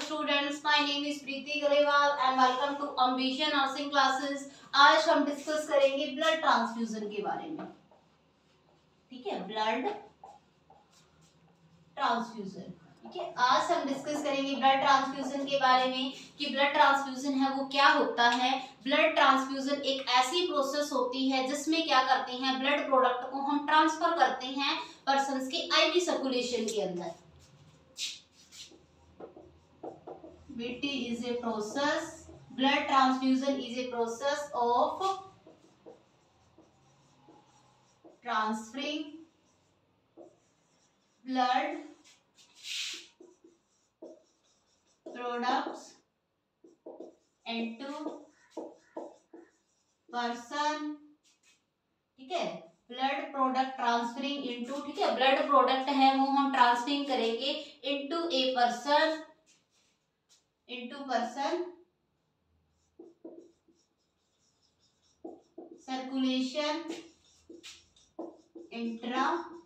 students, my name is Preeti Garewal and welcome to Ambition Nursing Classes। आज हम discuss करेंगे blood transfusion के बारे में। ठीक है, ब्लड ट्रांसफ्यूजन। ठीक है, आज हम डिस्कस करेंगे ब्लड ट्रांसफ्यूजन के बारे में कि ब्लड ट्रांसफ्यूजन है वो क्या होता है। ब्लड ट्रांसफ्यूजन एक ऐसी प्रोसेस होती है जिसमें क्या करते हैं, ब्लड प्रोडक्ट को हम ट्रांसफर करते हैं पर्सन्स के आईवी सर्कुलेशन के अंदर। BT is a process, blood transfusion is a process of transferring blood products into person। ठीक है, ब्लड प्रोडक्ट ट्रांसफरिंग इनटू, ठीक है, ब्लड प्रोडक्ट है वो हम ट्रांसफरिंग करेंगे into a person, circulation intravenously.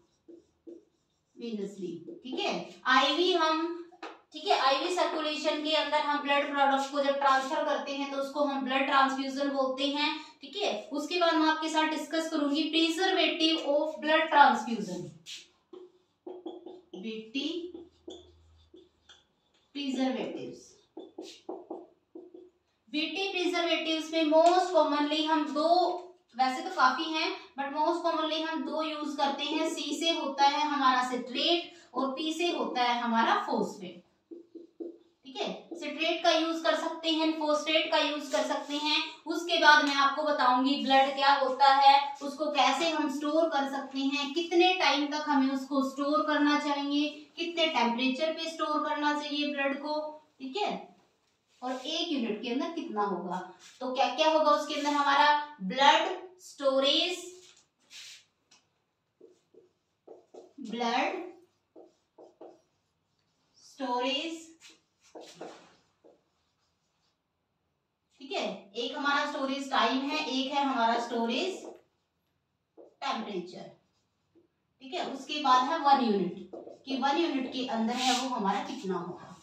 ठीक है, आईवी हम, ठीक है, आईवी सर्कुलेशन के अंदर हम ब्लड प्रोडक्ट को जब ट्रांसफर करते हैं तो उसको हम ब्लड ट्रांसफ्यूजन बोलते हैं। ठीक है, उसके बाद मैं आपके साथ डिस्कस करूंगी preservative of blood transfusion. BT preservatives. BT preservatives में मोस्ट कॉमनली हम दो, वैसे तो काफी हैं बट मोस्ट कॉमनली हम दो यूज करते हैं। C से होता है हमारा सिट्रेट और P से होता है हमारा फॉस्फेट। ठीक है, सिट्रेट का यूज कर सकते हैं, फॉस्फेट का यूज कर सकते हैं। उसके बाद मैं आपको बताऊंगी ब्लड क्या होता है, उसको कैसे हम स्टोर कर सकते हैं, कितने टाइम तक हमें उसको स्टोर करना चाहिए, कितने टेम्परेचर पे स्टोर करना चाहिए ब्लड को। ठीक है, और एक यूनिट के अंदर कितना होगा, तो क्या क्या होगा उसके अंदर हमारा ब्लड स्टोरेज, ठीक है, एक हमारा स्टोरेज टाइम है, एक है हमारा स्टोरेज टेम्परेचर। ठीक है, उसके बाद है 1 यूनिट कि 1 यूनिट के अंदर है वो हमारा कितना होगा।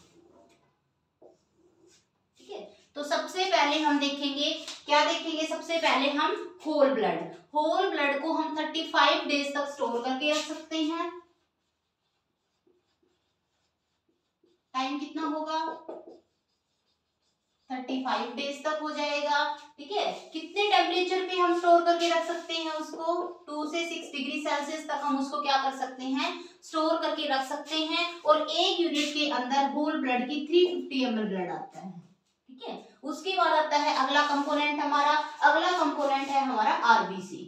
ठीक है, तो सबसे पहले हम देखेंगे, क्या देखेंगे, सबसे पहले हम होल ब्लड को हम 35 डेज तक स्टोर करके रख सकते हैं। टाइम कितना होगा, 35 डेज तक हो जाएगा। ठीक है, कितने टेम्परेचर पे हम स्टोर करके रख सकते हैं उसको, 2 से 6 डिग्री सेल्सियस तक हम उसको क्या कर सकते हैं, स्टोर करके रख सकते हैं। और एक यूनिट के अंदर होल ब्लड की 350 ml ब्लड आता है। ठीक है, उसके बाद आता है अगला कंपोनेंट है हमारा आरबीसी।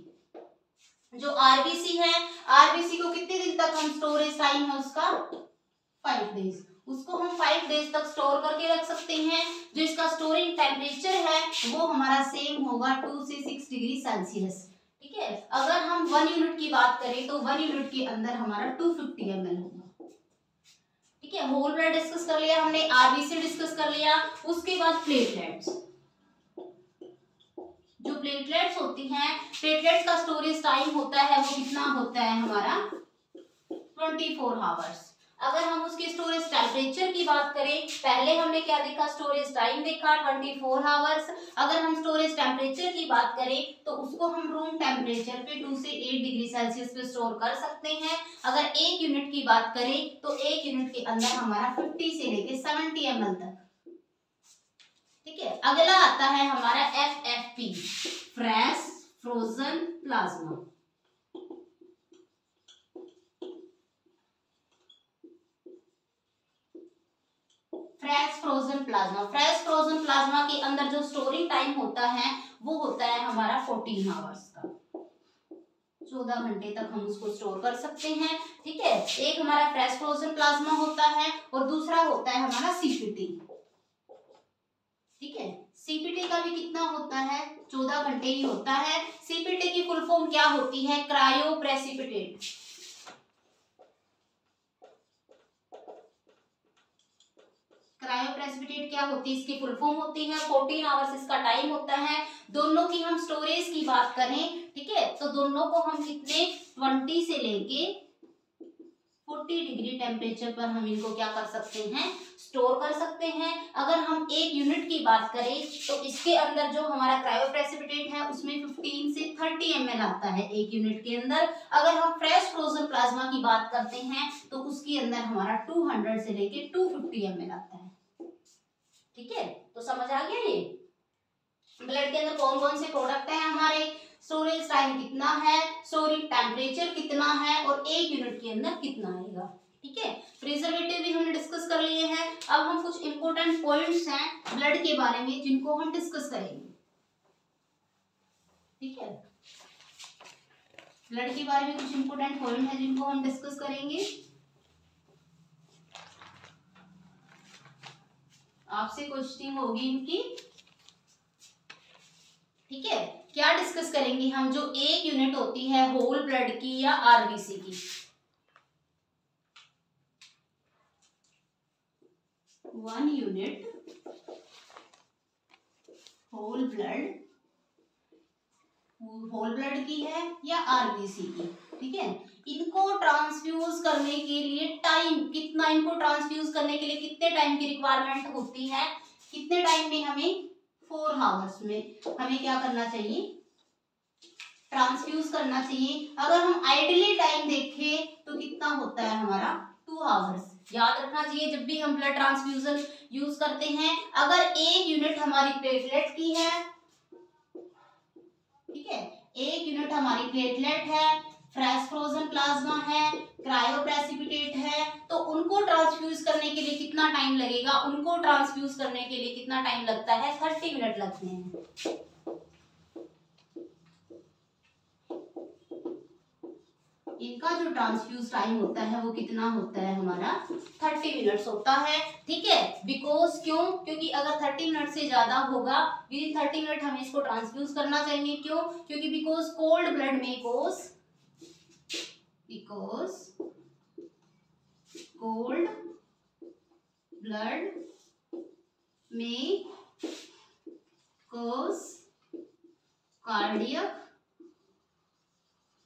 जो आरबीसी है, आरबीसी को कितने दिन तक हम स्टोरेज टाइम है उसका 5 डेज, उसको हम 5 डेज तक स्टोर करके रख सकते हैं। जो इसका स्टोरिंग टेम्परेचर है वो हमारा सेम होगा 2 से 6 डिग्री सेल्सियस। ठीक है, अगर हम 1 यूनिट की बात करें तो 1 यूनिट के अंदर हमारा 250 ml होगा। ठीक है, होल ब्लड डिस्कस कर लिया हमने, आरबीसी डिस्कस कर लिया। उसके बाद प्लेटलेट्स, जो प्लेटलेट्स होती हैं, प्लेटलेट्स का स्टोरेज टाइम होता है वो कितना होता है हमारा 24 आवर्स। अगर हम उसके स्टोरेज टेम्परेचर की बात करें, पहले हमने क्या देखा, स्टोरेज टाइम देखा 24 आवर्स। अगर हम स्टोरेज टेम्परेचर की बात करें तो उसको हम रूम टेम्परेचर पे 2 से 8 डिग्री सेल्सियस पे स्टोर कर सकते हैं। अगर एक यूनिट की बात करें तो एक यूनिट के अंदर हमारा 50 से लेके 70 ml तक। ठीक है, अगला आता है हमारा FFP, fresh frozen plasma. Fresh frozen plasma के अंदर जो स्टोरिंग टाइम होता है वो होता है हमारा 14 आवर्स का, 14 घंटे तक हम उसको स्टोर कर सकते हैं। ठीक है, एक हमारा फ्रेश फ्रोजन प्लाज्मा होता है और दूसरा होता है हमारा CPT। ठीक है, CPT का भी कितना होता है, 14 घंटे ही होता है। CPT की फुल फॉर्म क्या होती है, क्रायो प्रेसिपिटेट। क्रायोप्रेसिपिटेट क्या होती है, इसकी फुल फॉर्म होती है, 14 आवर्स इसका टाइम होता है। दोनों की हम स्टोरेज की बात करें, ठीक है, तो दोनों को हम कितने 20 से लेके 40 डिग्री टेम्परेचर पर हम इनको क्या कर सकते हैं, स्टोर कर सकते हैं। अगर हम एक यूनिट की बात करें तो इसके अंदर जो हमारा क्रायोप्रेसिपिटेट है उसमें 15 से 30 ml आता है एक यूनिट के अंदर। अगर हम फ्रेश फ्रोजन प्लाज्मा की बात करते हैं तो उसके अंदर हमारा 200 से लेके 250 ml आता है। ठीक है, तो समझ आ गया ये ब्लड के अंदर कौन कौन से प्रोडक्ट है हमारे, स्टोरेज टाइम कितना है, स्टोरेज टेम्परेचर कितना है और एक यूनिट के अंदर कितना आएगा। ठीक है, प्रिजर्वेटिव भी हमने डिस्कस कर लिए हैं। अब हम कुछ इंपॉर्टेंट पॉइंट्स हैं ब्लड के बारे में जिनको हम डिस्कस करेंगे। ठीक है, ब्लड के बारे में कुछ इंपॉर्टेंट पॉइंट है जिनको हम डिस्कस करेंगे। आपसे क्वेश्चनिंग होगी इनकी। ठीक है, क्या डिस्कस करेंगे हम, जो एक यूनिट होती है होल ब्लड की या आरबीसी की। 1 यूनिट होल ब्लड की है या आरबीसी की। ठीक है, इनको ट्रांसफ्यूज करने के लिए टाइम कितना, इनको ट्रांसफ्यूज करने के लिए कितने टाइम की रिक्वायरमेंट होती है, कितने टाइम में, हमें 4 आवर्स में हमें क्या करना चाहिए, ट्रांसफ्यूज करना चाहिए। अगर हम आइडियली टाइम देखें तो कितना होता है हमारा 2 आवर्स। याद रखना चाहिए जब भी हम ब्लड ट्रांसफ्यूजन यूज करते हैं, अगर एक यूनिट हमारी प्लेटलेट की है, ठीक है, एक यूनिट हमारी प्लेटलेट है, फ्रेश फ्रोजन प्लाज्मा है, क्रायोप्रेसिपिटेट है, तो उनको ट्रांसफ्यूज करने के लिए कितना टाइम लगेगा, उनको ट्रांसफ्यूज करने के लिए कितना टाइम लगता है, 30 मिनट लगते हैं। इनका जो ट्रांसफ्यूज टाइम होता है वो कितना होता है हमारा, 30 मिनट्स होता है। ठीक है, बिकॉज क्यों, क्योंकि अगर 30 मिनट से ज्यादा होगा, विद 30 मिनट हमें इसको ट्रांसफ्यूज करना चाहिए। क्यों, क्योंकि बिकॉज कोल्ड ब्लड में कोल्ड ब्लड में कॉज कार्डियक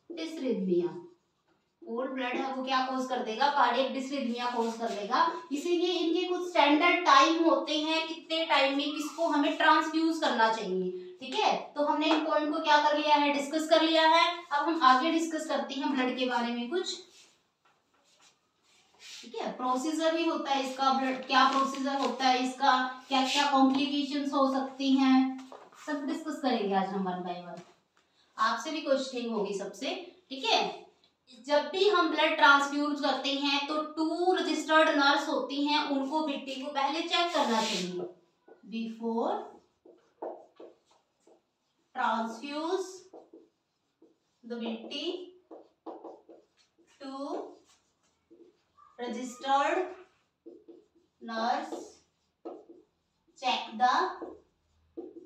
डिसरिथमिया, कोल्ड ब्लड है वो क्या कॉज कर देगा, कार्डियक डिसरिथमिया कॉज कर देगा। इसीलिए इनके कुछ स्टैंडर्ड टाइम होते हैं, कितने टाइम में किसको हमें ट्रांसफ्यूज करना चाहिए। ठीक है, तो हमने इन पॉइंट को क्या कर लिया है, डिस्कस कर लिया है। अब हम आगे डिस्कस करते हैं ब्लड के बारे में कुछ। ठीक है, प्रोसीजर भी होता है इसका, ब्लड क्या प्रोसीजर होता है इसका, क्या क्या कॉम्प्लिकेशंस हो सकती हैं, सब डिस्कस करेंगे आज हम 1 बाय 1। आपसे भी क्वेश्चनिंग होगी सबसे। ठीक है, जब भी हम ब्लड ट्रांसफ्यूज करते हैं तो 2 रजिस्टर्ड नर्स होती हैं, उनको बिट्टी को पहले चेक करना चाहिए बिफोर ट्रांसफ्यूज द बिट्टी to registered nurse check the,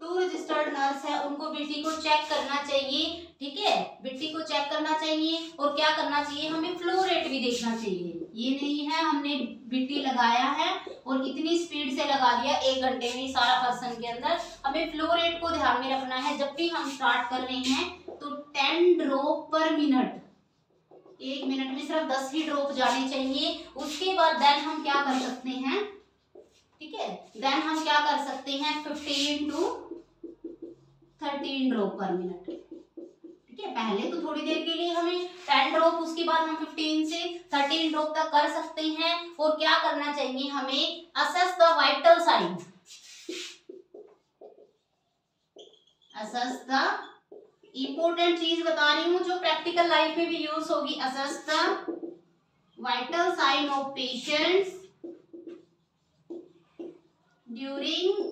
2 registered nurse है उनको बिट्टी को चेक करना चाहिए। ठीक है, बिट्टी को चेक करना चाहिए और क्या करना चाहिए, हमें फ्लो रेट भी देखना चाहिए। ये नहीं है हमने बिट्टी लगाया है और इतनी स्पीड से लगा दिया 1 घंटे में सारा पर्सन के अंदर, हमें फ्लो रेट को ध्यान में रखना है। जब भी हम स्टार्ट कर रहे हैं तो 10 ड्रॉप पर मिनट, 1 मिनट में सिर्फ 10 ही ड्रॉप जाने चाहिए। उसके बाद देन हम क्या कर सकते हैं, ठीक है, देन हम क्या कर सकते हैं, 15 to 13 ड्रॉप पर मिनट। ठीक है, पहले तो थोड़ी देर के लिए हमें 10 ड्रॉप, उसके बाद हम 15 से 13 ड्रॉप तक कर सकते हैं। और क्या करना चाहिए हमें, assess the vital sign, assess the, important चीज बता रही हूँ जो प्रैक्टिकल लाइफ में भी यूज होगी, assess the vital sign of patients during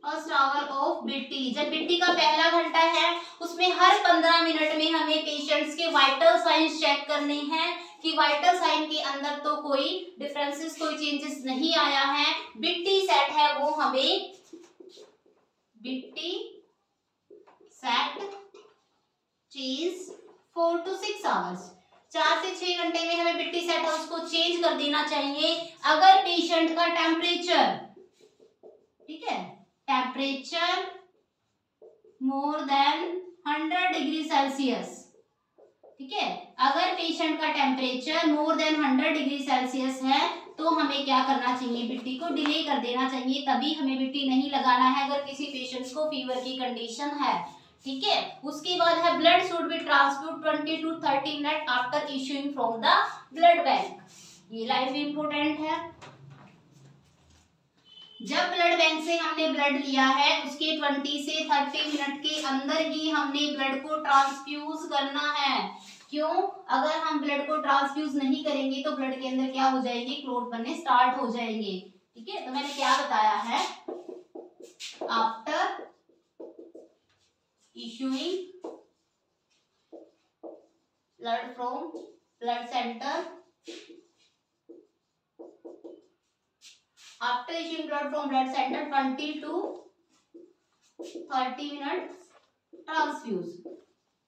first hour of बिट्टी। जब बिट्टी का पहला घंटा है उसमें हर 15 मिनट में हमें पेशेंट्स के वाइटल साइंस चेक करने हैं कि वाइटल साइन के अंदर तो कोई डिफरेंसेस, कोई चेंजेस नहीं आया है। बिट्टी सेट है वो हमें, बिट्टी सेट चेंज 4 to 6 आवर्स, 4 से 6 घंटे में हमें बिट्टी सेट है उसको चेंज कर देना चाहिए। अगर पेशेंट का टेम्परेचर, ठीक है, temperature more than 100 degree Celsius, ठीक है। अगर पेशेंट का temperature more than 100 degree Celsius है तो हमें क्या करना चाहिए, बिट्टी को डिले कर देना चाहिए, तभी हमें बिट्टी नहीं लगाना है अगर किसी पेशेंट को फीवर की कंडीशन है। ठीक है। उसके बाद है blood should be transfuse 20 to 30 minute after issuing from the blood bank. ये लाइन भी इंपॉर्टेंट है। जब ब्लड बैंक से हमने ब्लड लिया है उसके 20 से 30 मिनट के अंदर ही हमने ब्लड को ट्रांसफ्यूज करना है। क्यों? अगर हम ब्लड को ट्रांसफ्यूज नहीं करेंगे तो ब्लड के अंदर क्या हो जाएगी, क्लॉट बनने स्टार्ट हो जाएंगे। ठीक है। तो मैंने क्या बताया है, after issuing blood from blood centre, after issuing blood from blood centre 20 to 30 minute transfuse.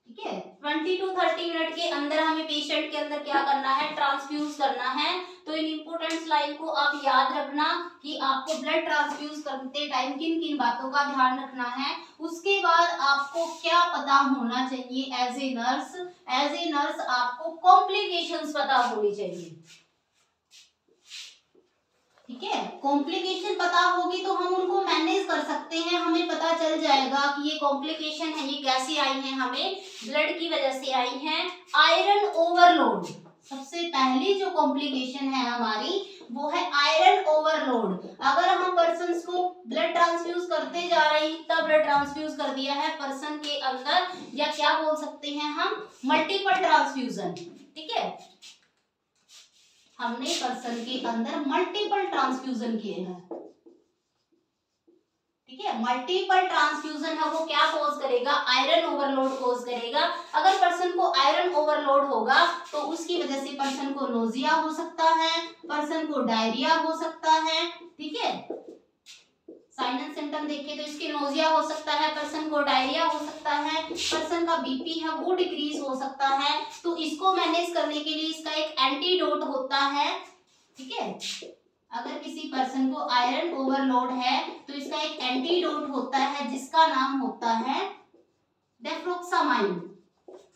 ठीक है। 20 to 30 मिनट के अंदर हमें पेशेंट के अंदर क्या करना है, ट्रांसफ्यूज करना है। तो इन इंपोर्टेंट लाइन को आप याद रखना कि आपको ब्लड ट्रांसफ्यूज करते टाइम किन किन बातों का ध्यान रखना है। उसके बाद आपको क्या पता होना चाहिए as a nurse, as a nurse आपको कॉम्प्लिकेशंस पता होनी चाहिए। ठीक है। कॉम्प्लिकेशन पता होगी तो हम उनको मैनेज कर सकते हैं, हमें पता चल जाएगा कि ये कॉम्प्लिकेशन है, ये कैसे आई है, हमें ब्लड की वजह से आई है। आयरन ओवरलोड, सबसे पहली जो कॉम्प्लिकेशन है हमारी वो है आयरन ओवरलोड। अगर हम पर्सन को ब्लड ट्रांसफ्यूज करते जा रहे हैं, तब ब्लड ट्रांसफ्यूज कर दिया है पर्सन के अंदर, या क्या बोल सकते हैं हम, मल्टीपल ट्रांसफ्यूजन। ठीक है। हमने पर्सन के अंदर मल्टीपल ट्रांसफ्यूजन किए हैं। ठीक है। मल्टीपल ट्रांसफ्यूजन है वो क्या कॉज करेगा, आयरन ओवरलोड कॉज करेगा। अगर पर्सन को आयरन ओवरलोड होगा तो उसकी वजह से पर्सन को नोजिया हो सकता है, पर्सन को डायरिया हो सकता है। ठीक है। साइन एंड सिम्टम देखें तो इसके नोजिया हो सकता है, पर्सन को डायरिया हो सकता है, पर्सन का बीपी है वो डिक्रीज हो सकता है। तो इसको मैनेज करने के लिए इसका एक एंटीडोट होता है। ठीक है। अगर किसी पर्सन को आयरन ओवरलोड है तो इसका एक एंटीडोट होता है जिसका नाम होता है डेफ्रोक्सामाइन।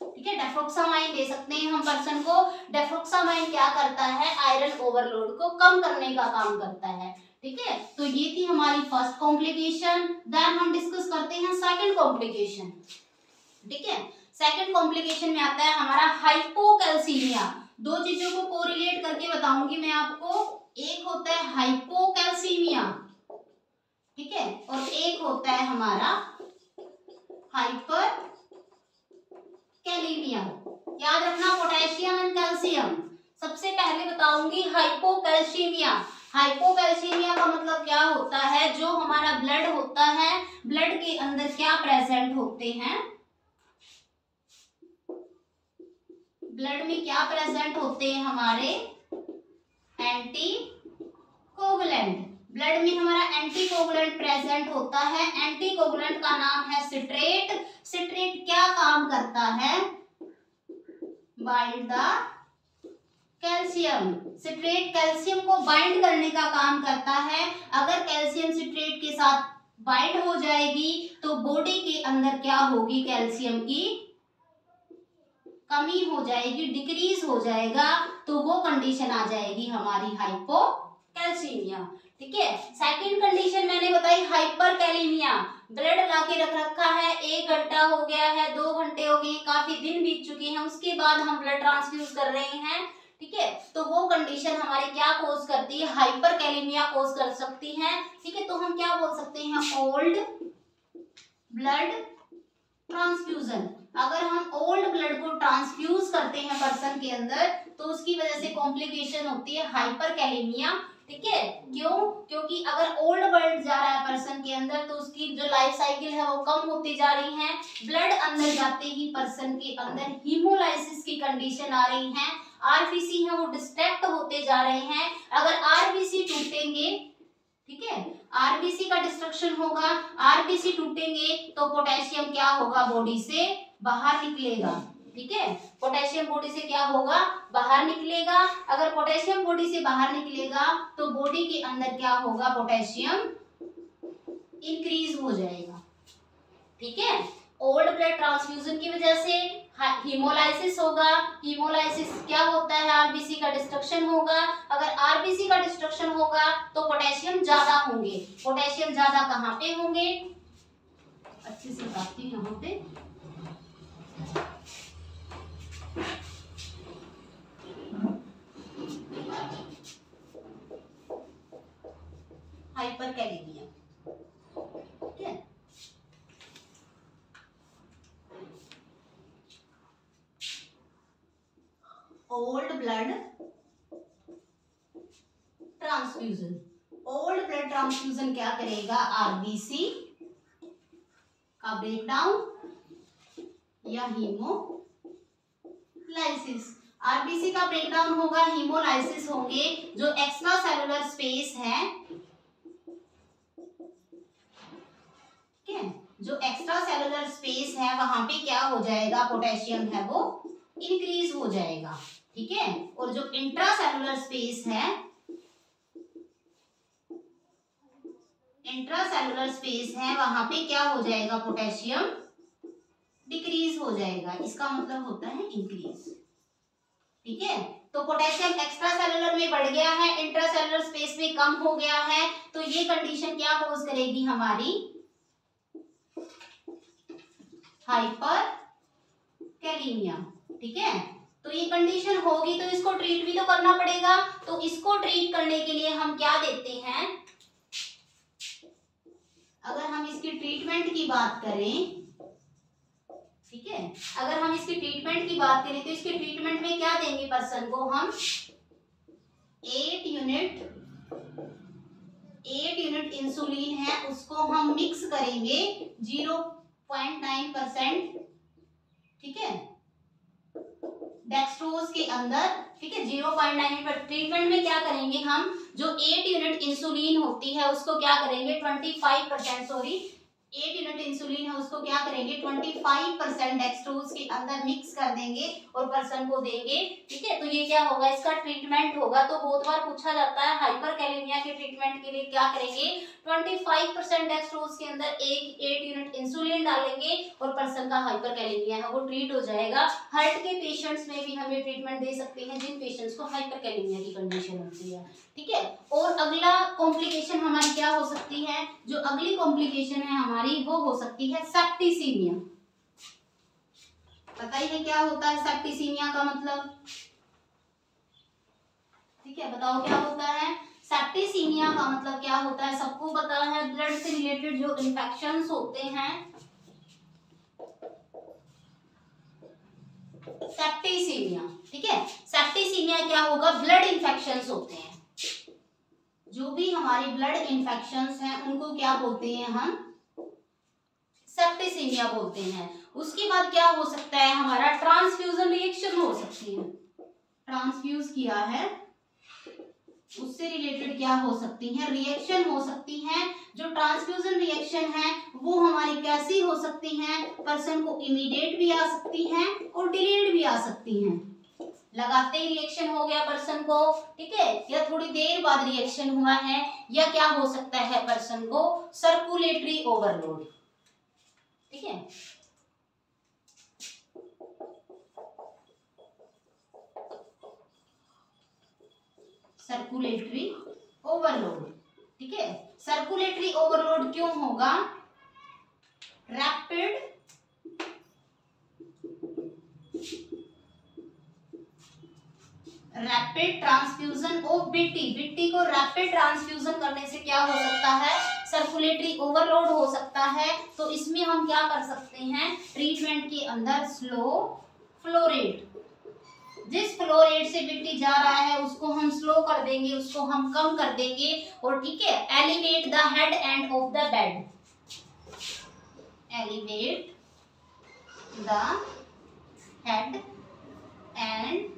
ठीक है। डेफ्रोक्सामाइन दे सकते हैं हम पर्सन को। डेफ्रोक्सामाइन क्या करता है, आयरन ओवरलोड को कम करने का काम करता है। ठीक है। तो ये थी हमारी फर्स्ट कॉम्प्लिकेशन। देन हम डिस्कस करते हैं सेकंड कॉम्प्लिकेशन। ठीक है। सेकंड कॉम्प्लिकेशन में आता है हमारा हाइपोकैल्सीमिया। दो चीजों को कोरिलेट करके बताऊंगी मैं आपको। एक होता है हाइपोकैल्सीमिया, ठीक है, और एक होता है हमारा हाइपर कैलीमिया। याद रखना पोटेशियम एंड कैल्शियम। सबसे पहले बताऊंगी हाइपोकैल्सीमिया। हाइपोकैल्सीमिया का मतलब क्या होता है, जो हमारा ब्लड होता है, ब्लड के अंदर क्या प्रेजेंट होते हैं, ब्लड में क्या प्रेजेंट होते हैं हमारे एंटी कोगुलेंट। ब्लड में हमारा एंटी कोगुलेंट प्रेजेंट होता है। एंटी कोगुलेंट का नाम है सिट्रेट। सिट्रेट क्या काम करता है, bind the calcium. Citrate calcium को बाइंड करने का काम करता है। अगर कैल्शियम सिट्रेट के साथ बाइंड हो जाएगी तो बॉडी के अंदर क्या होगी, कैल्शियम की कमी हो जाएगी, डिक्रीज हो जाएगा, तो वो कंडीशन आ जाएगी हमारी हाइपोकैल्सीमिया। ठीक है। सेकंड कंडीशन मैंने बताई हाइपर कैलीमिया। ब्लड लाके रख रखा है, 1 घंटा हो गया है, 2 घंटे हो गए, काफी दिन बीत चुके हैं, उसके बाद हम ब्लड ट्रांसफ्यूज कर रहे हैं। ठीक है। तो वो कंडीशन हमारी क्या कोज करती है, हाइपर कैलीमिया कोज कर सकती है। ठीक है। तो हम क्या बोल सकते हैं, ओल्ड ब्लड ट्रांसफ्यूजन। अगर हम ओल्ड ब्लड को ट्रांसफ्यूज करते हैं पर्सन के अंदर तो उसकी वजह से कॉम्प्लिकेशन होती है हाइपर कैलीमिया। ठीक है। क्यों? क्योंकि अगर ओल्ड ब्लड जा रहा है पर्सन के अंदर तो उसकी जो लाइफ साइकिल है वो कम होती जा रही है। ब्लड अंदर जाते ही पर्सन के अंदर हीमोलाइसिस की कंडीशन आ रही है, आरबीसी है वो डिस्ट्रैक्ट होते जा रहे हैं। अगर आरबीसी टूटेंगे, ठीक है, आरबीसी का डिस्ट्रक्शन होगा, आरबीसी टूटेंगे तो पोटेशियम क्या होगा, बॉडी से बाहर निकलेगा। ठीक है। पोटेशियम बॉडी से क्या होगा, बाहर निकलेगा। अगर पोटेशियम बॉडी से बाहर निकलेगा तो बॉडी के अंदर क्या होगा, पोटेशियम इंक्रीज हो जाएगा। ठीक है। ओल्ड ब्लड ट्रांसफ्यूजन की वजह से हीमोलाइसिस होगा। हीमोलाइसिस क्या होता है? आरबीसी का डिस्ट्रक्शन होगा। अगर आरबीसी का डिस्ट्रक्शन होगा तो पोटेशियम ज्यादा होंगे। पोटेशियम ज्यादा कहाँ पे होंगे? अच्छे से बताती हूँ यहाँ पे। हाइपरकैलेमिया, ठीक है। Old blood transfusion. Old blood transfusion क्या करेगा? आरबीसी का ब्रेकडाउन या हीमोलाइसिस। आरबीसी का ब्रेकडाउन होगा, हीमोलाइसिस होंगे। जो एक्स्ट्रा सेलुलर स्पेस है, ठीक है, जो एक्स्ट्रा सेलुलर स्पेस है वहां पे क्या हो जाएगा? पोटेशियम है वो इंक्रीज हो जाएगा, ठीक है। और जो इंट्रा सेलुलर स्पेस है, इंट्रासेलुलर स्पेस है वहां पे क्या हो जाएगा? पोटेशियम डिक्रीज हो जाएगा। इसका मतलब होता है इंक्रीज, ठीक है। तो पोटेशियम एक्स्ट्रा सेलुलर में बढ़ गया है, इंट्रासेलुलर स्पेस में कम हो गया है, तो ये कंडीशन क्या कॉज करेगी? हमारी हाइपरकैलेमिया, ठीक है। तो ये कंडीशन होगी तो इसको ट्रीट भी तो करना पड़ेगा। तो इसको ट्रीट करने के लिए हम क्या देते हैं? अगर हम इसकी ट्रीटमेंट की बात करें, ठीक है, अगर हम इसकी ट्रीटमेंट की बात करें तो इसके ट्रीटमेंट में क्या देंगे पर्सन को? हम 8 यूनिट इंसुलिन है उसको हम मिक्स करेंगे 0.9%, ठीक है, डेक्सट्रोज के अंदर, ठीक है, 0.9। पर ट्रीटमेंट में क्या करेंगे हम? जो 8 यूनिट इंसुलिन होती है उसको क्या करेंगे? 25%, सॉरी, 8 यूनिट इंसुलिन है उसको क्या करेंगे? 25% डेक्सट्रोज के अंदर मिक्स कर देंगे और पर्सन को देंगे, ठीक है। तो ये क्या होगा? इसका ट्रीटमेंट होगा। तो बहुत बार पूछा जाता है हाइपरकैलेमिया के ट्रीटमेंट के लिए क्या करेंगे? 25% डेक्सट्रोज के अंदर 8 यूनिट इंसुलिन डालेंगे और पर्सन का हाइपरकैलेमिया है वो ट्रीट हो जाएगा। हार्ट के पेशेंट्स में भी हम ये ट्रीटमेंट दे सकते हैं जिन पेशेंट्स को हाइपरकैलेमिया की कंडीशन होती है, ठीक है। और अगला कॉम्प्लिकेशन हमारी क्या हो सकती है? जो अगली कॉम्प्लिकेशन है हमारी वो हो सकती है सेप्टिसीमिया। बताइए क्या होता है सेप्टिसीमिया का मतलब, ठीक है, बताओ क्या होता है? सेप्टिसीमिया का मतलब क्या होता है? सबको पता है, ब्लड से रिलेटेड जो इन्फेक्शंस होते हैं, सेप्टिसीमिया, ठीक है। सेप्टिसीमिया क्या होगा? ब्लड इन्फेक्शंस होते हैं। जो भी हमारे ब्लड इन्फेक्शंस हैं उनको क्या बोलते हैं? हम सेप्टिसीमिया बोलते हैं। उसके बाद क्या हो सकता है? हमारा ट्रांसफ्यूजन रिएक्शन हो सकती है। ट्रांसफ्यूज किया है उससे रिलेटेड क्या हो सकती है? रिएक्शन हो सकती है। जो ट्रांसफ्यूजन रिएक्शन है वो हमारी कैसी हो सकती है? पर्सन को इमीडिएट भी आ सकती है और डिलेड भी आ सकती हैं। लगाते ही रिएक्शन हो गया पर्सन को, ठीक है, या थोड़ी देर बाद रिएक्शन हुआ है, या क्या हो सकता है पर्सन को? सर्कुलेटरी ओवरलोड, ठीक है। सर्कुलेटरी ओवरलोड, ठीक है। सर्कुलेटरी ओवरलोड क्यों होगा? रैपिड ट्रांसफ्यूजन ऑफ बीटी को रैपिड ट्रांसफ्यूजन करने से क्या हो सकता है? सर्कुलेटरी ओवरलोड हो सकता है। तो इसमें हम क्या कर सकते हैं? ट्रीटमेंट के अंदर स्लो फ्लो रेट, जिस फ्लो रेट से बीटी जा रहा है उसको हम स्लो कर देंगे, उसको हम कम कर देंगे। और ठीक है, elevate the head end of the bed, elevate the head end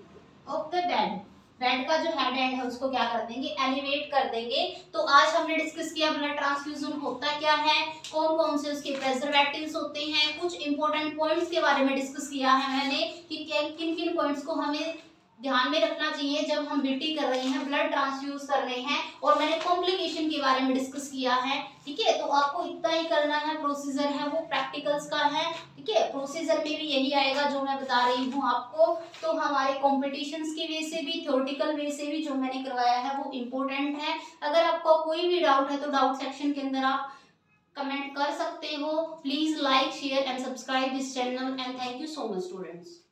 of the bed, bed का जो हेड एंड है उसको क्या कर देंगे? एलिवेट कर देंगे। तो आज हमने डिस्कस किया ब्लड ट्रांसफ्यूजन होता क्या है, कौन कौन से उसके प्रिजर्वेटिव्स होते हैं, कुछ इंपॉर्टेंट पॉइंट्स के बारे में डिस्कस किया है मैंने कि किन किन पॉइंट्स को हमें ध्यान में रखना चाहिए जब हम बीटी कर रहे हैं, ब्लड ट्रांसफ्यूज कर रहे हैं, और मैंने कॉम्प्लिकेशन के बारे में डिस्कस किया है। ठीक है, तो आपको इतना ही करना है। प्रोसीजर है वो प्रैक्टिकल्स का है। ठीक है, प्रोसीजर में भी यही आएगा जो मैं बता रही हूँ आपको। तो हमारे कॉम्पिटिशन्स की वे से भी, थ्योरेटिकल वे से भी जो मैंने करवाया है वो इम्पोर्टेंट है। अगर आपको कोई भी डाउट है तो डाउट सेक्शन के अंदर आप कमेंट कर सकते हो। Please like, share and subscribe this channel and thank you so much students.